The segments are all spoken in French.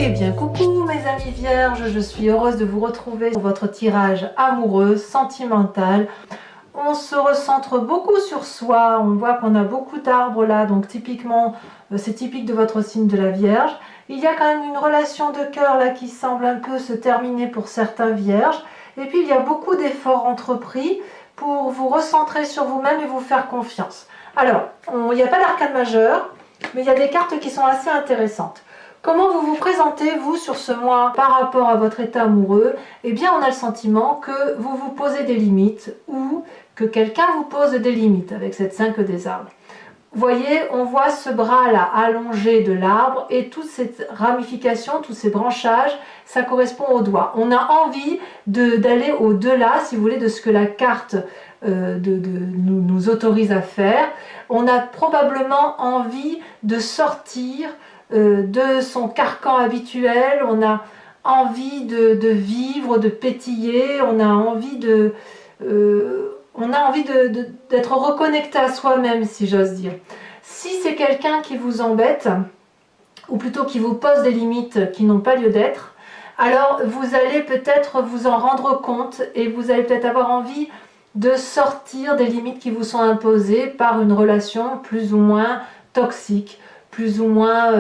Eh bien coucou mes amis vierges, je suis heureuse de vous retrouver pour votre tirage amoureux, sentimental. On se recentre beaucoup sur soi, on voit qu'on a beaucoup d'arbres là, donc typiquement c'est typique de votre signe de la Vierge. Il y a quand même une relation de cœur là qui semble un peu se terminer pour certains vierges. Et puis il y a beaucoup d'efforts entrepris pour vous recentrer sur vous-même et vous faire confiance. Alors, il n'y a pas d'arcane majeur, mais il y a des cartes qui sont assez intéressantes. Comment vous vous présentez, vous, sur ce mois par rapport à votre état amoureux? Eh bien, on a le sentiment que vous vous posez des limites ou que quelqu'un vous pose des limites avec cette 5 des arbres. Vous voyez, on voit ce bras-là allongé de l'arbre et toute cette ramification, tous ces branchages, ça correspond au doigt. On a envie d'aller au-delà, si vous voulez, de ce que la carte nous autorise à faire. On a probablement envie de sortir de son carcan habituel, on a envie de vivre, de pétiller, on a envie d'être reconnecté à soi-même, si j'ose dire. Si c'est quelqu'un qui vous embête, ou plutôt qui vous pose des limites qui n'ont pas lieu d'être, alors vous allez peut-être vous en rendre compte et vous allez peut-être avoir envie de sortir des limites qui vous sont imposées par une relation plus ou moins toxique, plus ou moins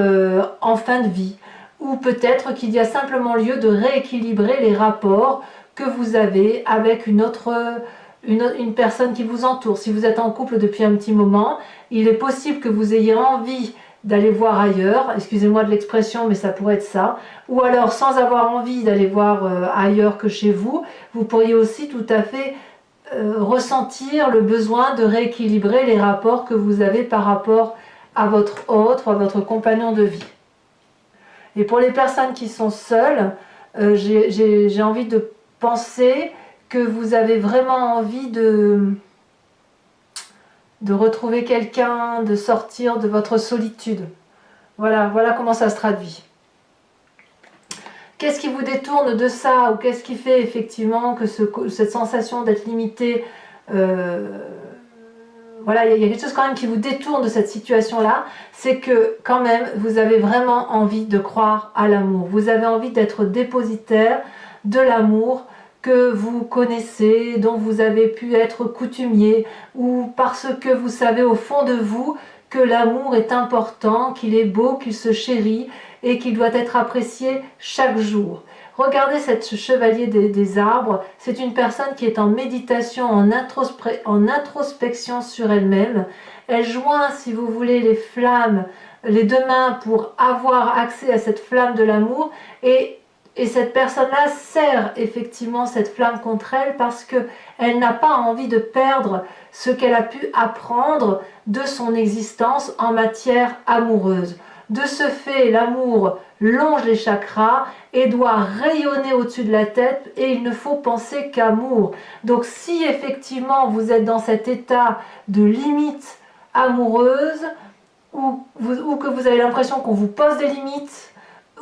en fin de vie, ou peut-être qu'il y a simplement lieu de rééquilibrer les rapports que vous avez avec une personne qui vous entoure. Si vous êtes en couple depuis un petit moment, il est possible que vous ayez envie d'aller voir ailleurs, excusez-moi de l'expression, mais ça pourrait être ça, ou alors sans avoir envie d'aller voir ailleurs que chez vous, vous pourriez aussi tout à fait ressentir le besoin de rééquilibrer les rapports que vous avez par rapport à votre autre ou à votre compagnon de vie. Et pour les personnes qui sont seules, j'ai envie de penser que vous avez vraiment envie de retrouver quelqu'un, de sortir de votre solitude. Voilà comment ça se traduit. Qu'est-ce qui vous détourne de ça, ou qu'est-ce qui fait effectivement que cette sensation d'être limité, voilà, il y a quelque chose quand même qui vous détourne de cette situation-là, c'est que quand même vous avez vraiment envie de croire à l'amour. Vous avez envie d'être dépositaire de l'amour que vous connaissez, dont vous avez pu être coutumier, ou parce que vous savez au fond de vous que l'amour est important, qu'il est beau, qu'il se chérit et qu'il doit être apprécié chaque jour. Regardez ce chevalier des arbres, c'est une personne qui est en méditation, en introspection sur elle-même. Elle joint, si vous voulez, les flammes, les deux mains pour avoir accès à cette flamme de l'amour, et cette personne-là serre effectivement cette flamme contre elle parce qu'elle n'a pas envie de perdre ce qu'elle a pu apprendre de son existence en matière amoureuse. De ce fait, l'amour longe les chakras et doit rayonner au-dessus de la tête, et il ne faut penser qu'amour. Donc si effectivement vous êtes dans cet état de limite amoureuse, ou que vous avez l'impression qu'on vous pose des limites,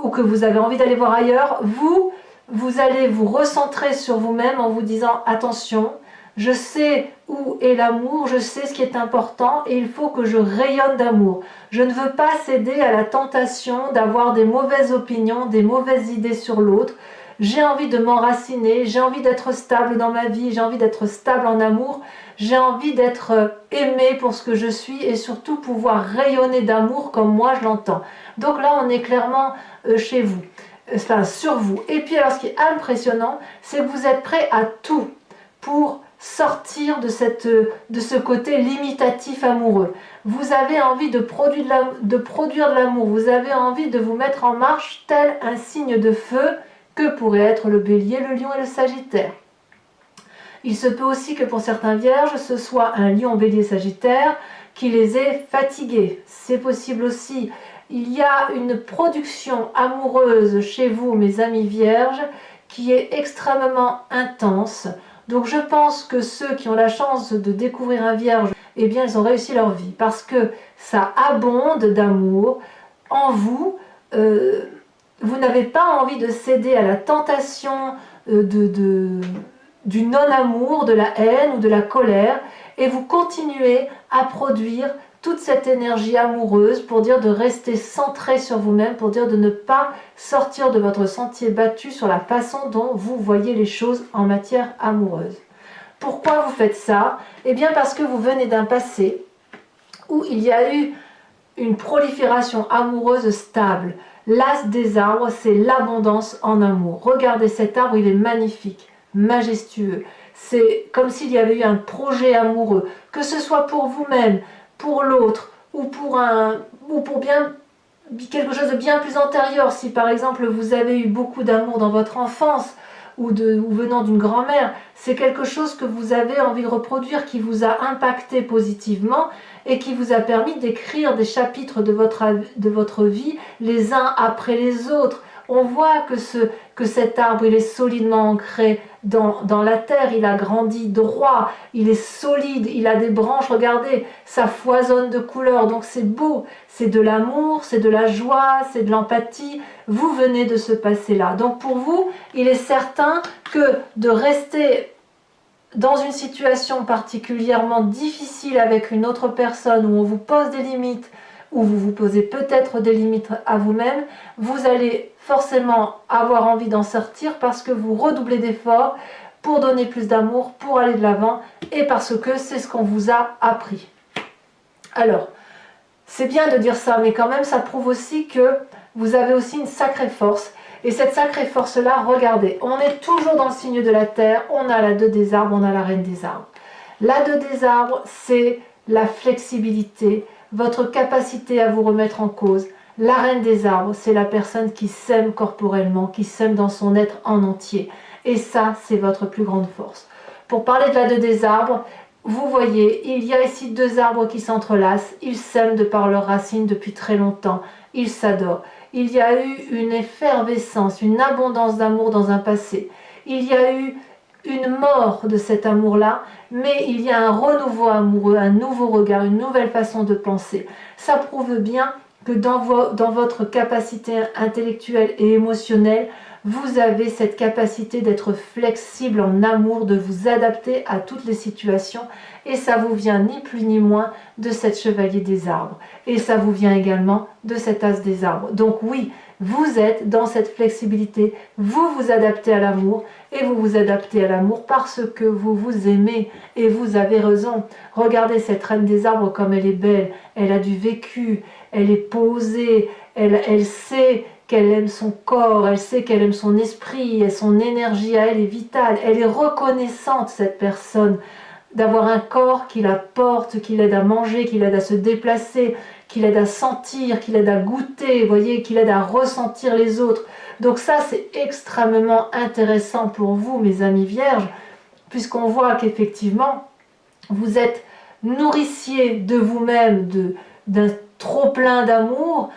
ou que vous avez envie d'aller voir ailleurs, vous allez vous recentrer sur vous-même en vous disant attention, je sais où est l'amour, je sais ce qui est important et il faut que je rayonne d'amour. Je ne veux pas céder à la tentation d'avoir des mauvaises opinions, des mauvaises idées sur l'autre. J'ai envie de m'enraciner, j'ai envie d'être stable dans ma vie, j'ai envie d'être stable en amour, j'ai envie d'être aimée pour ce que je suis et surtout pouvoir rayonner d'amour comme moi je l'entends. Donc là on est clairement chez vous, enfin sur vous. Et puis alors ce qui est impressionnant, c'est que vous êtes prêt à tout pour sortir de ce côté limitatif amoureux. Vous avez envie de produire de l'amour, vous avez envie de vous mettre en marche tel un signe de feu que pourrait être le bélier, le lion et le sagittaire. Il se peut aussi que pour certains vierges, ce soit un lion, bélier, sagittaire qui les ait fatigués. C'est possible aussi. Il y a une production amoureuse chez vous, mes amis vierges, qui est extrêmement intense. Donc je pense que ceux qui ont la chance de découvrir un vierge, eh bien ils ont réussi leur vie parce que ça abonde d'amour en vous. Vous n'avez pas envie de céder à la tentation du non-amour, de la haine ou de la colère, et vous continuez à produire toute cette énergie amoureuse pour dire de rester centré sur vous-même, pour dire de ne pas sortir de votre sentier battu sur la façon dont vous voyez les choses en matière amoureuse. Pourquoi vous faites ça? Eh bien parce que vous venez d'un passé où il y a eu une prolifération amoureuse stable. L'as des arbres, c'est l'abondance en amour. Regardez cet arbre, il est magnifique, majestueux. C'est comme s'il y avait eu un projet amoureux, que ce soit pour vous-même, pour l'autre, ou pour bien quelque chose de bien plus antérieur. Si par exemple vous avez eu beaucoup d'amour dans votre enfance, ou venant d'une grand-mère, c'est quelque chose que vous avez envie de reproduire, qui vous a impacté positivement et qui vous a permis d'écrire des chapitres de votre vie les uns après les autres. On voit que cet arbre, il est solidement ancré dans la terre, il a grandi droit, il est solide, il a des branches, regardez, ça foisonne de couleurs, donc c'est beau, c'est de l'amour, c'est de la joie, c'est de l'empathie, vous venez de ce passé-là. Donc pour vous, il est certain que de rester dans une situation particulièrement difficile avec une autre personne, où on vous pose des limites, où vous vous posez peut-être des limites à vous-même, vous allez forcément avoir envie d'en sortir parce que vous redoublez d'efforts pour donner plus d'amour, pour aller de l'avant et parce que c'est ce qu'on vous a appris. Alors, c'est bien de dire ça, mais quand même ça prouve aussi que vous avez aussi une sacrée force. Et cette sacrée force-là, regardez, on est toujours dans le signe de la terre, on a la 2 des arbres, on a la reine des arbres. La 2 des arbres, c'est la flexibilité, votre capacité à vous remettre en cause. La reine des arbres, c'est la personne qui s'aime corporellement, qui s'aime dans son être en entier. Et ça, c'est votre plus grande force. Pour parler de la 2 des arbres, vous voyez, il y a ici 2 arbres qui s'entrelacent. Ils s'aiment de par leurs racines depuis très longtemps. Ils s'adorent. Il y a eu une effervescence, une abondance d'amour dans un passé. Il y a eu une mort de cet amour-là, mais il y a un renouveau amoureux, un nouveau regard, une nouvelle façon de penser. Ça prouve bien que dans votre capacité intellectuelle et émotionnelle, vous avez cette capacité d'être flexible en amour, de vous adapter à toutes les situations, et ça vous vient ni plus ni moins de cette chevalier des arbres, et ça vous vient également de cet as des arbres. Donc oui, vous êtes dans cette flexibilité, vous vous adaptez à l'amour, et vous vous adaptez à l'amour parce que vous vous aimez, et vous avez raison. Regardez cette reine des arbres comme elle est belle, elle a du vécu, elle est posée, elle sait qu'elle aime son corps, elle sait qu'elle aime son esprit, et son énergie à elle est vitale, elle est reconnaissante, cette personne, d'avoir un corps qui la porte, qui l'aide à manger, qui l'aide à se déplacer, qui l'aide à sentir, qui l'aide à goûter, voyez, qui l'aide à ressentir les autres. Donc ça, c'est extrêmement intéressant pour vous, mes amis vierges, puisqu'on voit qu'effectivement, vous êtes nourricier de vous-même, d'un trop-plein d'amour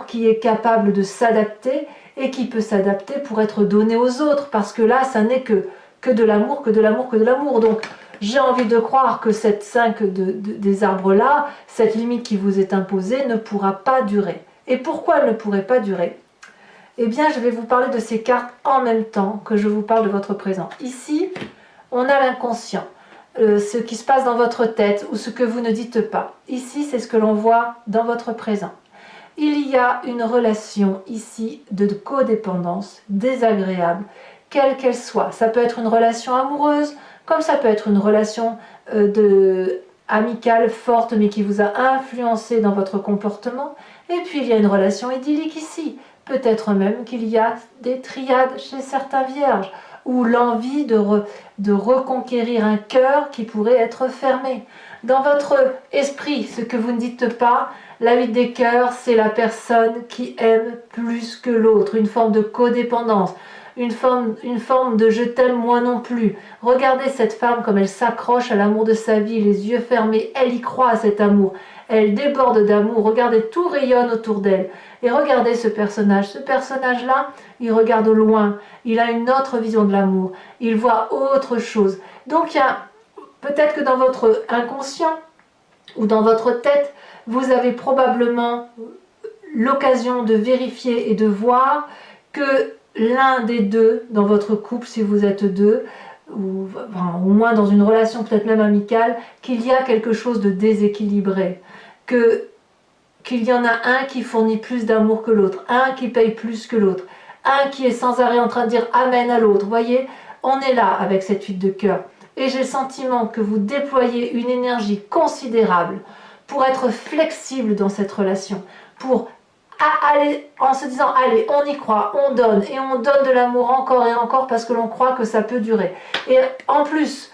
qui est capable de s'adapter et qui peut s'adapter pour être donné aux autres, parce que là, ça n'est que de l'amour, que de l'amour, que de l'amour. Donc, j'ai envie de croire que cette 5 des arbres-là, cette limite qui vous est imposée, ne pourra pas durer. Et pourquoi elle ne pourrait pas durer? Eh bien, je vais vous parler de ces cartes en même temps que je vous parle de votre présent. Ici, on a l'inconscient. Ce qui se passe dans votre tête ou ce que vous ne dites pas. Ici, c'est ce que l'on voit dans votre présent. Il y a une relation ici de codépendance désagréable, quelle qu'elle soit. Ça peut être une relation amoureuse, comme ça peut être une relation amicale forte, mais qui vous a influencé dans votre comportement. Et puis, il y a une relation idyllique ici. Peut-être même qu'il y a des triades chez certains vierges, ou l'envie de reconquérir un cœur qui pourrait être fermé. Dans votre esprit, ce que vous ne dites pas, la 8 des cœurs, c'est la personne qui aime plus que l'autre, une forme de codépendance, une forme de « je t'aime moi non plus ». Regardez cette femme comme elle s'accroche à l'amour de sa vie, les yeux fermés, elle y croit à cet amour, elle déborde d'amour, regardez, tout rayonne autour d'elle. Et regardez ce personnage-là, il regarde au loin, il a une autre vision de l'amour, il voit autre chose. Donc il y a peut-être que dans votre inconscient ou dans votre tête, vous avez probablement l'occasion de vérifier et de voir que l'un des deux, dans votre couple, si vous êtes deux, ou enfin, au moins dans une relation peut-être même amicale, qu'il y a quelque chose de déséquilibré, qu'il y en a un qui fournit plus d'amour que l'autre, un qui paye plus que l'autre, un qui est sans arrêt en train de dire amen à l'autre. Vous voyez, on est là avec cette 8 de cœur. Et j'ai le sentiment que vous déployez une énergie considérable pour être flexible dans cette relation, pour aller en se disant allez, on y croit, on donne, et on donne de l'amour encore et encore parce que l'on croit que ça peut durer. Et en plus,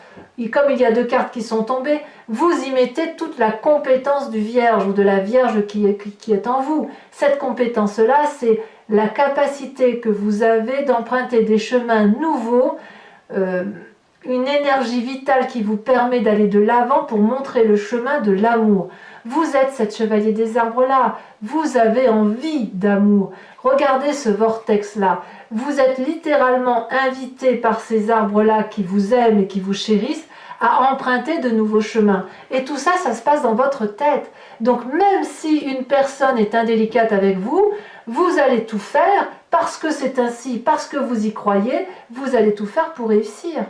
comme il y a 2 cartes qui sont tombées, vous y mettez toute la compétence du Vierge ou de la Vierge qui est en vous. Cette compétence-là, c'est la capacité que vous avez d'emprunter des chemins nouveaux, une énergie vitale qui vous permet d'aller de l'avant pour montrer le chemin de l'amour. Vous êtes cette chevalier des arbres-là, vous avez envie d'amour. Regardez ce vortex-là. Vous êtes littéralement invité par ces arbres-là qui vous aiment et qui vous chérissent à emprunter de nouveaux chemins. Et tout ça, ça se passe dans votre tête. Donc même si une personne est indélicate avec vous, vous allez tout faire parce que c'est ainsi, parce que vous y croyez, vous allez tout faire pour réussir.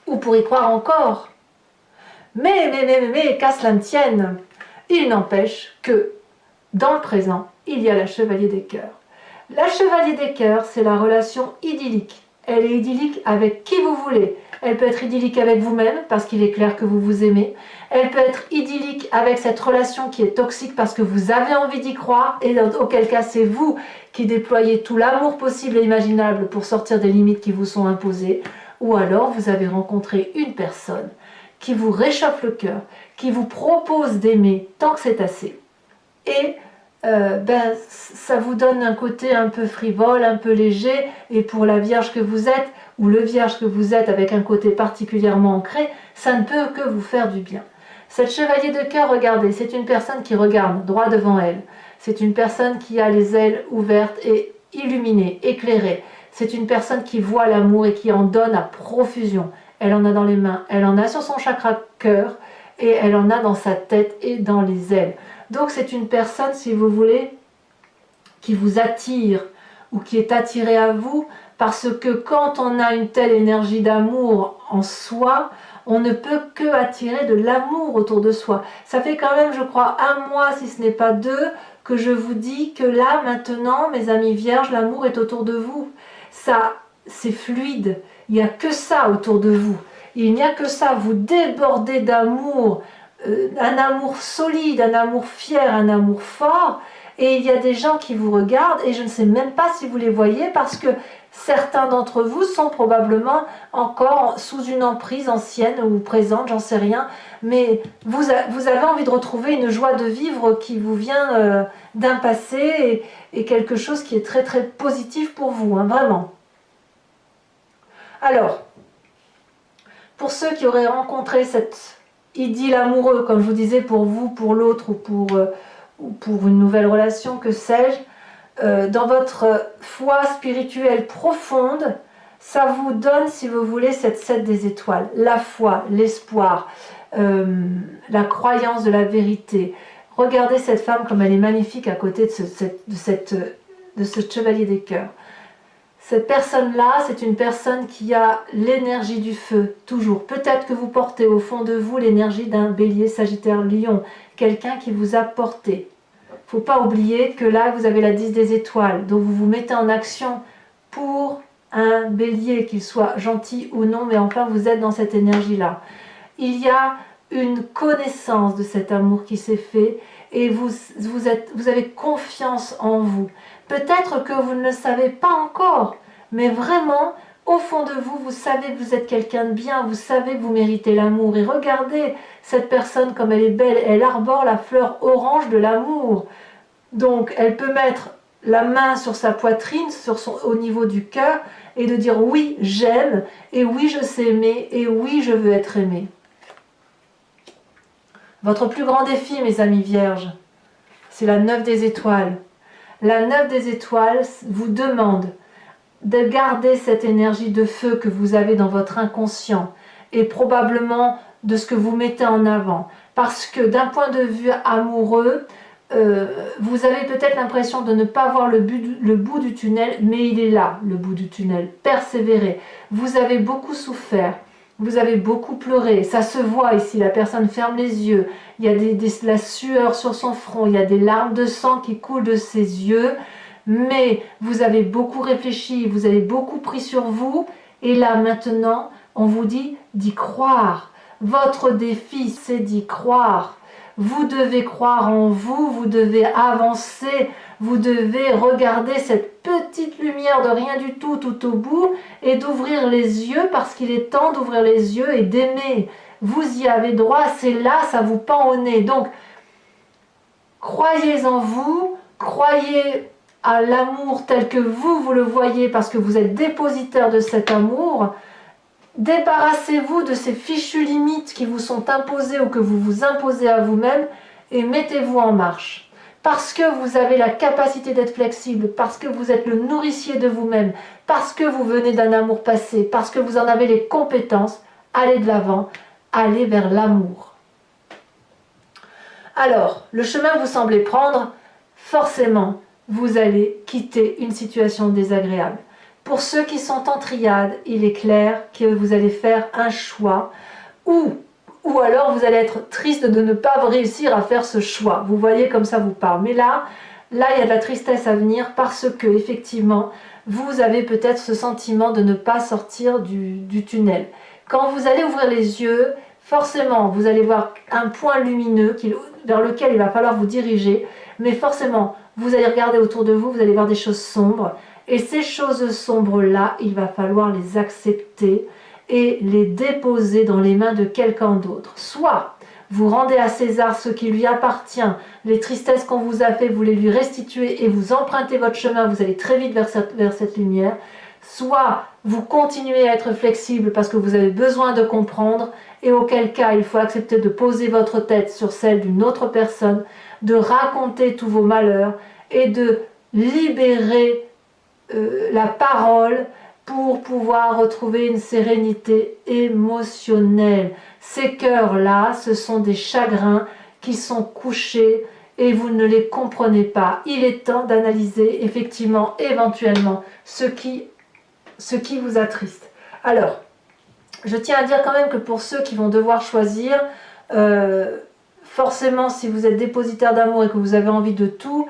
Ou pour y croire encore. Mais qu'à cela ne tienne, il n'empêche que dans le présent, il y a la chevalier des cœurs. La chevalier des cœurs, c'est la relation idyllique. Elle est idyllique avec qui vous voulez. Elle peut être idyllique avec vous-même, parce qu'il est clair que vous vous aimez. Elle peut être idyllique avec cette relation qui est toxique parce que vous avez envie d'y croire, et auquel cas c'est vous qui déployez tout l'amour possible et imaginable pour sortir des limites qui vous sont imposées. Ou alors vous avez rencontré une personne qui vous réchauffe le cœur, qui vous propose d'aimer tant que c'est assez. Et ça vous donne un côté un peu frivole, un peu léger, et pour la Vierge que vous êtes, ou le Vierge que vous êtes avec un côté particulièrement ancré, ça ne peut que vous faire du bien. Cette chevalier de cœur, regardez, c'est une personne qui regarde droit devant elle. C'est une personne qui a les ailes ouvertes et illuminées, éclairées. C'est une personne qui voit l'amour et qui en donne à profusion. Elle en a dans les mains, elle en a sur son chakra cœur, et elle en a dans sa tête et dans les ailes. Donc c'est une personne, si vous voulez, qui vous attire ou qui est attirée à vous, parce que quand on a une telle énergie d'amour en soi, on ne peut que attirer de l'amour autour de soi. Ça fait quand même, je crois, 1 mois, si ce n'est pas 2, que je vous dis que là, maintenant, mes amis vierges, l'amour est autour de vous. Ça, c'est fluide. Il n'y a que ça autour de vous. Il n'y a que ça. Vous débordez d'amour, un amour solide, un amour fier, un amour fort. Et il y a des gens qui vous regardent et je ne sais même pas si vous les voyez parce que certains d'entre vous sont probablement encore sous une emprise ancienne ou présente, j'en sais rien. Mais vous avez envie de retrouver une joie de vivre qui vous vient d'un passé et quelque chose qui est très très positif pour vous, hein, vraiment. Alors, pour ceux qui auraient rencontré cette idylle amoureuse, comme je vous disais, pour vous, pour l'autre ou pour une nouvelle relation, que sais-je, dans votre foi spirituelle profonde, ça vous donne, si vous voulez, cette 7 des étoiles. La foi, l'espoir, la croyance de la vérité. Regardez cette femme comme elle est magnifique à côté de ce chevalier des cœurs. Cette personne-là, c'est une personne qui a l'énergie du feu, toujours. Peut-être que vous portez au fond de vous l'énergie d'un bélier, sagittaire, lion, quelqu'un qui vous a porté. Il ne faut pas oublier que là, vous avez la 10 des étoiles, donc vous vous mettez en action pour un bélier, qu'il soit gentil ou non, mais enfin, vous êtes dans cette énergie-là. Il y a une connaissance de cet amour qui s'est fait et vous avez confiance en vous. Peut-être que vous ne le savez pas encore, mais vraiment, au fond de vous, vous savez que vous êtes quelqu'un de bien, vous savez que vous méritez l'amour. Et regardez cette personne comme elle est belle, elle arbore la fleur orange de l'amour. Donc, elle peut mettre la main sur sa poitrine, au niveau du cœur, et de dire oui, j'aime, et oui, je sais aimer, et oui, je veux être aimé. Votre plus grand défi, mes amis vierges, c'est la 9 des étoiles. La 9 des étoiles vous demande de garder cette énergie de feu que vous avez dans votre inconscient et probablement de ce que vous mettez en avant. Parce que d'un point de vue amoureux, vous avez peut-être l'impression de ne pas voir le bout du tunnel, mais il est là, le bout du tunnel. Persévérez. Vous avez beaucoup souffert, vous avez beaucoup pleuré, ça se voit ici, la personne ferme les yeux, il y a la sueur sur son front, il y a des larmes de sang qui coulent de ses yeux, mais vous avez beaucoup réfléchi, vous avez beaucoup pris sur vous, et là maintenant, on vous dit d'y croire. Votre défi, c'est d'y croire. Vous devez croire en vous, vous devez avancer, vous devez regarder cette petite lumière de rien du tout tout au bout et d'ouvrir les yeux parce qu'il est temps d'ouvrir les yeux et d'aimer. Vous y avez droit, c'est là, ça vous pend au nez. Donc, croyez en vous, croyez à l'amour tel que vous le voyez parce que vous êtes dépositaire de cet amour. Débarrassez-vous de ces fichues limites qui vous sont imposées ou que vous vous imposez à vous-même et mettez-vous en marche. Parce que vous avez la capacité d'être flexible, parce que vous êtes le nourricier de vous-même, parce que vous venez d'un amour passé, parce que vous en avez les compétences, allez de l'avant, allez vers l'amour. Alors, le chemin que vous semblez prendre, forcément, vous allez quitter une situation désagréable. Pour ceux qui sont en triade, il est clair que vous allez faire un choix ou alors vous allez être triste de ne pas réussir à faire ce choix. Vous voyez comme ça vous parle. Mais là, il y a de la tristesse à venir parce que effectivement, vous avez peut-être ce sentiment de ne pas sortir du tunnel. Quand vous allez ouvrir les yeux, forcément, vous allez voir un point lumineux vers lequel il va falloir vous diriger. Mais forcément, vous allez regarder autour de vous, vous allez voir des choses sombres. Et ces choses sombres-là, il va falloir les accepter et les déposer dans les mains de quelqu'un d'autre. Soit vous rendez à César ce qui lui appartient, les tristesses qu'on vous a fait, vous les lui restituez et vous empruntez votre chemin, vous allez très vite vers cette lumière. Soit vous continuez à être flexible parce que vous avez besoin de comprendre et auquel cas il faut accepter de poser votre tête sur celle d'une autre personne, de raconter tous vos malheurs et de libérer la parole pour pouvoir retrouver une sérénité émotionnelle. Ces cœurs-là, ce sont des chagrins qui sont couchés et vous ne les comprenez pas. Il est temps d'analyser effectivement, éventuellement, ce qui vous attriste. Alors, je tiens à dire quand même que pour ceux qui vont devoir choisir, forcément, si vous êtes dépositaire d'amour et que vous avez envie de tout,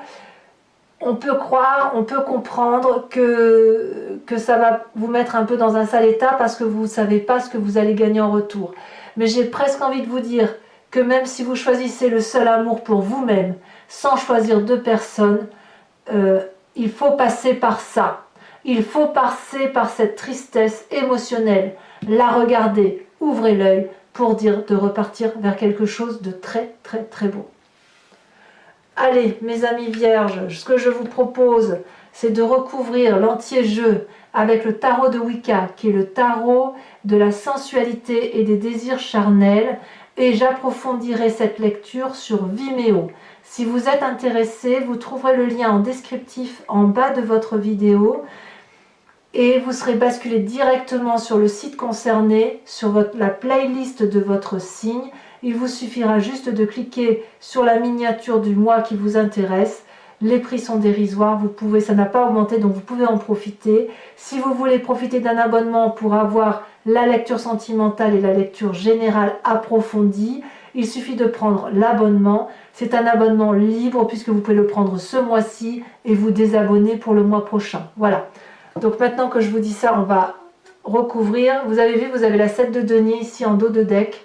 on peut croire, on peut comprendre que ça va vous mettre un peu dans un sale état parce que vous ne savez pas ce que vous allez gagner en retour. Mais j'ai presque envie de vous dire que même si vous choisissez le seul amour pour vous-même, sans choisir deux personnes, il faut passer par ça. Il faut passer par cette tristesse émotionnelle, la regarder, ouvrez l'œil pour dire de repartir vers quelque chose de très très très beau. Allez, mes amis vierges, ce que je vous propose, c'est de recouvrir l'entier jeu avec le tarot de Wicca, qui est le tarot de la sensualité et des désirs charnels, et j'approfondirai cette lecture sur Vimeo. Si vous êtes intéressé, vous trouverez le lien en descriptif en bas de votre vidéo, et vous serez basculé directement sur le site concerné, sur la playlist de votre signe. Il vous suffira juste de cliquer sur la miniature du mois qui vous intéresse. Les prix sont dérisoires, ça n'a pas augmenté, donc vous pouvez en profiter. Si vous voulez profiter d'un abonnement pour avoir la lecture sentimentale et la lecture générale approfondie, il suffit de prendre l'abonnement. C'est un abonnement libre puisque vous pouvez le prendre ce mois-ci et vous désabonner pour le mois prochain. Voilà. Donc maintenant que je vous dis ça, on va recouvrir. Vous avez vu, vous avez la 7 de denier ici en dos de deck.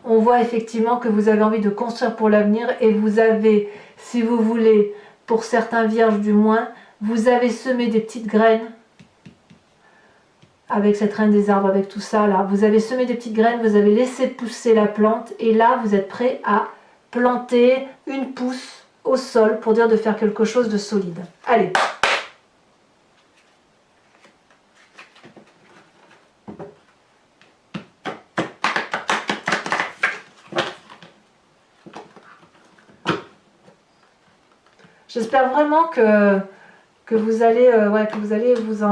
On voit effectivement que vous avez envie de construire pour l'avenir et vous avez, si vous voulez, pour certains vierges du moins, vous avez semé des petites graines avec cette reine des arbres, avec tout ça là. Vous avez semé des petites graines, vous avez laissé pousser la plante et là vous êtes prêt à planter une pousse au sol pour dire de faire quelque chose de solide. Allez! J'espère vraiment que vous allez, vous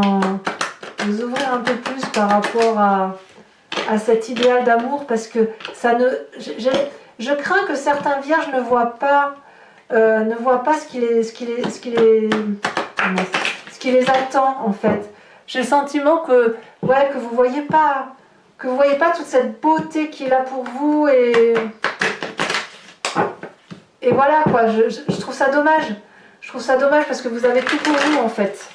ouvrir un peu plus par rapport à cet idéal d'amour parce que ça ne, je crains que certains vierges ne voient pas ne voient pas ce qui les attend en fait. J'ai le sentiment que, ouais, que vous voyez pas toute cette beauté qui est là pour vous et voilà quoi, je trouve ça dommage. Je trouve ça dommage parce que vous avez tout pour vous en fait.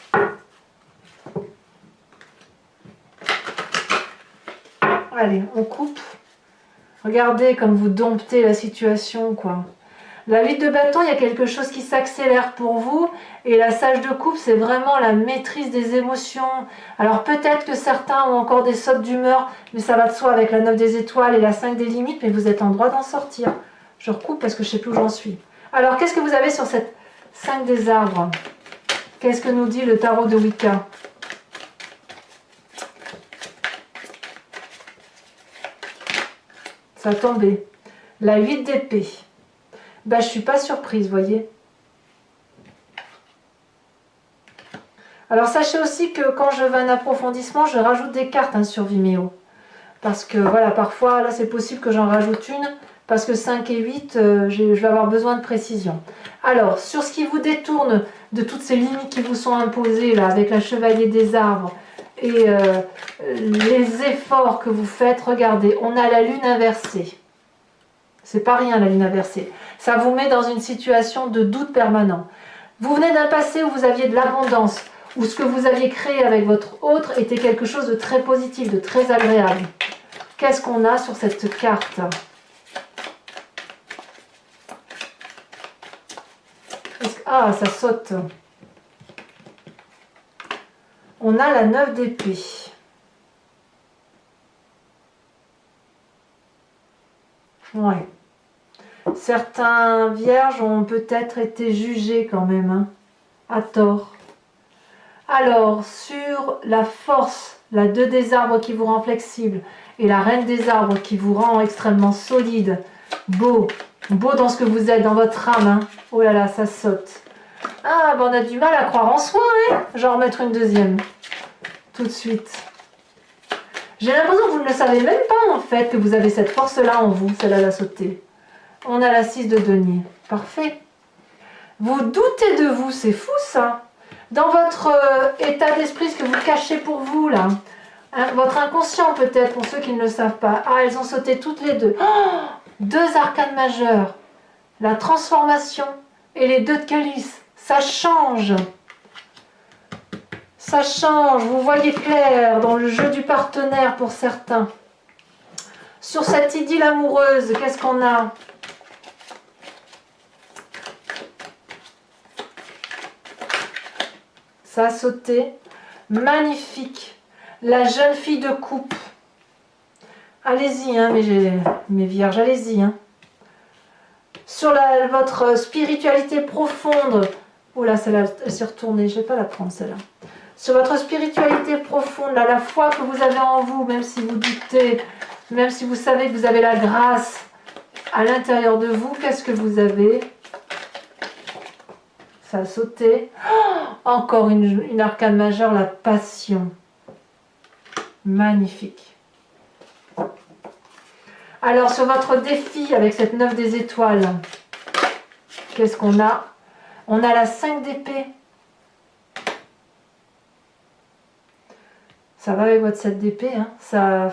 Allez, on coupe. Regardez comme vous domptez la situation quoi. La 8 de bâton, il y a quelque chose qui s'accélère pour vous. Et la sage de coupe, c'est vraiment la maîtrise des émotions. Alors peut-être que certains ont encore des sautes d'humeur, mais ça va de soi avec la 9 des étoiles et la 5 des limites, mais vous êtes en droit d'en sortir. Je recoupe parce que je ne sais plus où j'en suis. Alors qu'est-ce que vous avez sur cette 5 des arbres? Qu'est-ce que nous dit le tarot de Wicca? Ça a tombé. La 8 d'épée. Ben, je ne suis pas surprise, voyez. Alors sachez aussi que quand je veux un approfondissement, je rajoute des cartes sur Vimeo. Parce que voilà, parfois, là c'est possible que j'en rajoute une, parce que 5 et 8, je vais avoir besoin de précision. Alors, sur ce qui vous détourne de toutes ces limites qui vous sont imposées, là, avec la chevalier des arbres, et les efforts que vous faites, regardez, on a la lune inversée. C'est pas rien la lune inversée. Ça vous met dans une situation de doute permanent. Vous venez d'un passé où vous aviez de l'abondance, où ce que vous aviez créé avec votre autre était quelque chose de très positif, de très agréable. Qu'est-ce qu'on a sur cette carte? Ah, ça saute. On a la 9 d'épée. Ouais. Certains vierges ont peut-être été jugés quand même, hein, à tort. Alors, sur la force, la 2 des arbres qui vous rend flexible et la reine des arbres qui vous rend extrêmement solide, beau dans ce que vous êtes, dans votre âme, hein. Oh là là, ça saute. Ah, ben on a du mal à croire en soi, hein. Je vais en remettre une deuxième, tout de suite. J'ai l'impression que vous ne le savez même pas, en fait, que vous avez cette force-là en vous, celle-là a sauté. On a la 6 de denier. Parfait. Vous doutez de vous, c'est fou ça. Dans votre état d'esprit, ce que vous cachez pour vous, là, hein, votre inconscient peut-être, pour ceux qui ne le savent pas. Ah, elles ont sauté toutes les deux. Oh, 2 arcanes majeures. La transformation et les 2 de calice. Ça change. Ça change. Vous voyez clair dans le jeu du partenaire pour certains. Sur cette idylle amoureuse, qu'est-ce qu'on a ? Ça a sauté. Magnifique. La jeune fille de coupe. Allez-y, hein, mes vierges, allez-y. Hein. Sur votre spiritualité profonde. Oh là, celle-là, elle s'est retournée. Je ne vais pas la prendre, celle-là. Sur votre spiritualité profonde, là, la foi que vous avez en vous, même si vous doutez, même si vous savez que vous avez la grâce à l'intérieur de vous, qu'est-ce que vous avez ? Ça a sauté. Oh, encore une arcane majeure, la passion. Magnifique. Alors, sur votre défi avec cette 9 des étoiles, qu'est-ce qu'on a ? On a la 5 d'épée. Ça va avec votre 7 d'épée, hein, ça...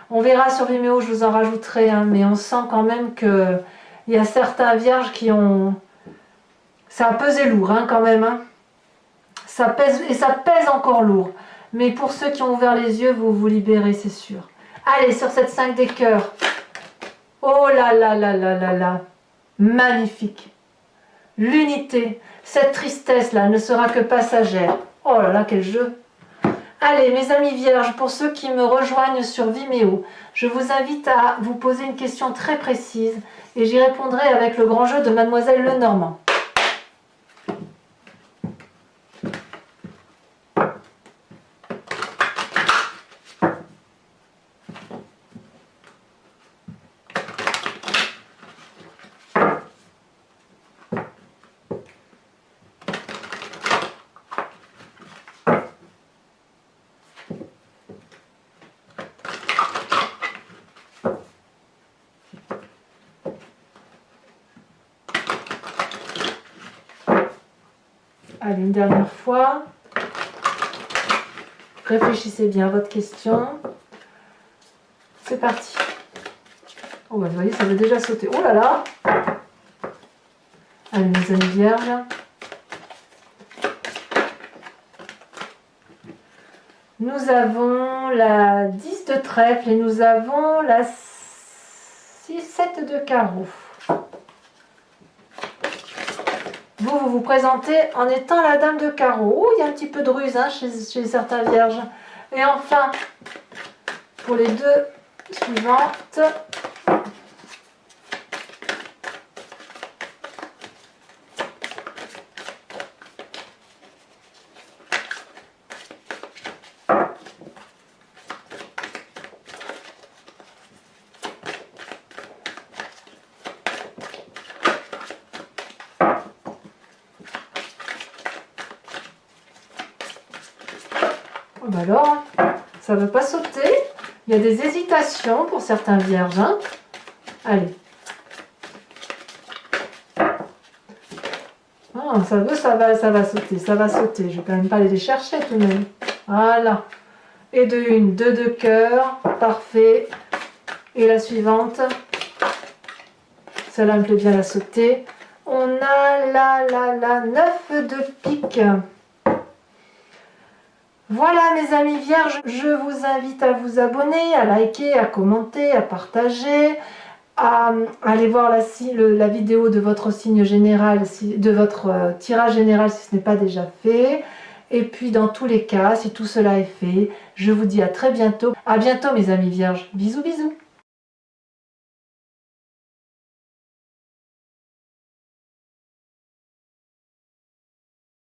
On verra sur Vimeo, je vous en rajouterai, hein, mais on sent quand même qu'il y a certains vierges qui ont... Ça a pesé lourd, hein, quand même. Hein. Ça pèse, et ça pèse encore lourd. Mais pour ceux qui ont ouvert les yeux, vous vous libérez, c'est sûr. Allez, sur cette 5 des cœurs. Oh là là là là là là. Magnifique. L'unité, cette tristesse-là ne sera que passagère. Oh là là, quel jeu. Allez, mes amis vierges, pour ceux qui me rejoignent sur Vimeo, je vous invite à vous poser une question très précise et j'y répondrai avec le grand jeu de Mademoiselle Lenormand. Allez, une dernière fois. Réfléchissez bien à votre question. C'est parti. Oh, bah, vous voyez, ça veut déjà sauter. Oh là là! Allez, mes amis vierges. Nous avons la 10 de trèfle et nous avons la 7 de carreau. Vous vous présentez en étant la dame de carreau. Oh, il y a un petit peu de ruse hein, chez certains vierges. Et enfin, pour les deux suivantes, bah alors, ça ne veut pas sauter. Il y a des hésitations pour certains vierges. Hein. Allez. Ah, ça va sauter, ça va sauter. Je vais quand même pas aller les chercher tout de même. Voilà. Et de une, deux de cœur. Parfait. Et la suivante. Celle-là me plaît bien la sauter. On a la 9 de pique. Voilà mes amis vierges, je vous invite à vous abonner, à liker, à commenter, à partager, à aller voir la vidéo de votre signe général, de votre tirage général si ce n'est pas déjà fait. Et puis dans tous les cas, si tout cela est fait, je vous dis à très bientôt. À bientôt mes amis vierges. Bisous bisous.